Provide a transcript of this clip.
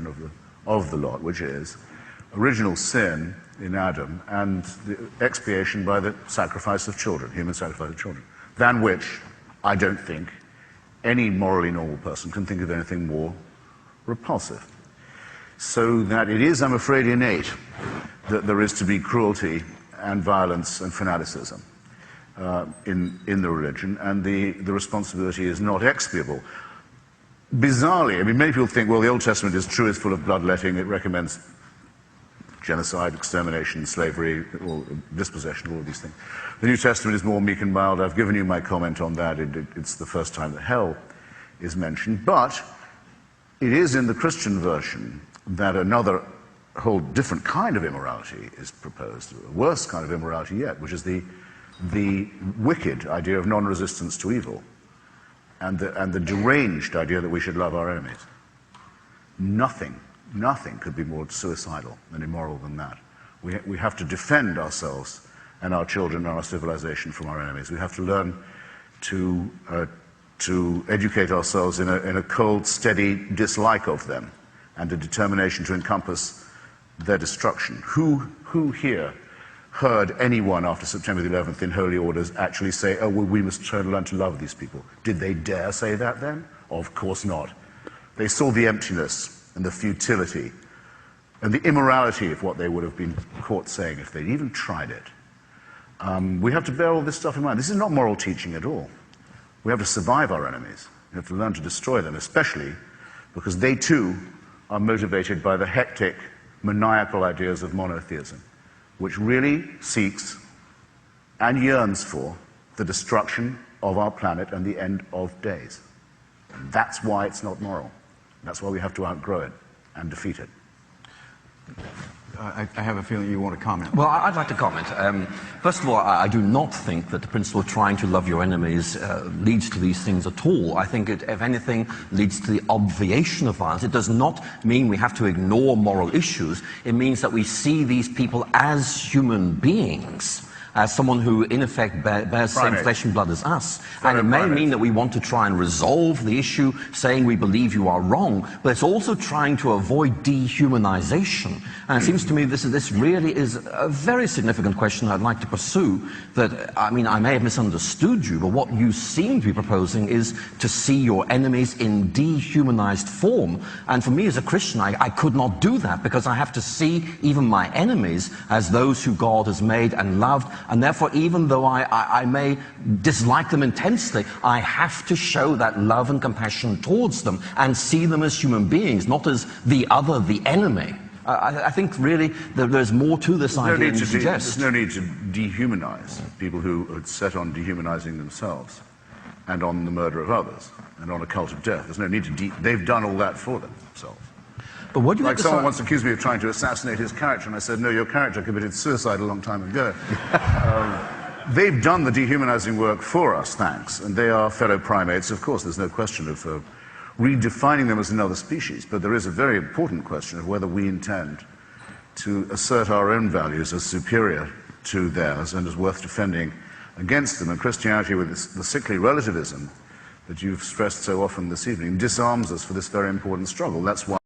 version of the lot, which is original sin in Adam and the expiation by the sacrifice of children, human sacrifice of children, than which I don't think any morally normal person can think of anything more repulsive. So that it is, I'm afraid, innate that there is to be cruelty and violence and fanaticism in the religion, and the responsibility is not expiable. Bizarrely, I mean, many people think, well, the Old Testament is true, it's full of bloodletting, it recommends genocide, extermination, slavery, or dispossession, all of these things. The New Testament is more meek and mild. I've given you my comment on that. It's the first time that hell is mentioned. But it is in the Christian version that another whole different kind of immorality is proposed, a worse kind of immorality yet, which is the wicked idea of non-resistance to evil and the deranged idea that we should love our enemies. Nothing could be more suicidal and immoral than that. We have to defend ourselves and our children and our civilization from our enemies. We have to learn to educate ourselves in a cold, steady dislike of them and a determination to encompass their destruction. Who here heard anyone after September the 11th in holy orders actually say, oh, well, we must learn to love these people? Did they dare say that then? Of course not. They saw the emptiness and the futility and the immorality of what they would have been caught saying if they'd even tried it. We have to bear all this stuff in mind. This is not moral teaching at all. We have to survive our enemies. We have to learn to destroy them, especially because they too are motivated by the hectic, maniacal ideas of monotheism, which really seeks and yearns for the destruction of our planet and the end of days. And that's why it's not moral. That's why we have to outgrow it and defeat it. I have a feeling you want to comment. Well, I'd like to comment. First of all, I do not think that the principle of trying to love your enemies leads to these things at all. I think it, if anything, leads to the obviation of violence. It does not mean we have to ignore moral issues. It means that we see these people as human beings, as someone who, in effect, bears the same flesh and blood as us. And it may mean that we want to try and resolve the issue, saying we believe you are wrong, but it's also trying to avoid dehumanization. And it seems to me this really is a very significant question I'd like to pursue. That, I mean, I may have misunderstood you, but what you seem to be proposing is to see your enemies in dehumanized form. And for me as a Christian, I could not do that, because I have to see even my enemies as those who God has made and loved. And therefore, even though I may dislike them intensely, I have to show that love and compassion towards them and see them as human beings, not as the other, the enemy. I think really there's more to this idea than you suggest. There's no need to dehumanize people who are set on dehumanizing themselves and on the murder of others and on a cult of death. There's no need to they've done all that for themselves. But what do you like someone once accused me of trying to assassinate his character, and I said, no, your character committed suicide a long time ago. They've done the dehumanizing work for us, thanks, and they are fellow primates. Of course, there's no question of redefining them as another species, but there is a very important question of whether we intend to assert our own values as superior to theirs and as worth defending against them. And Christianity, with the sickly relativism that you've stressed so often this evening, disarms us for this very important struggle. That's why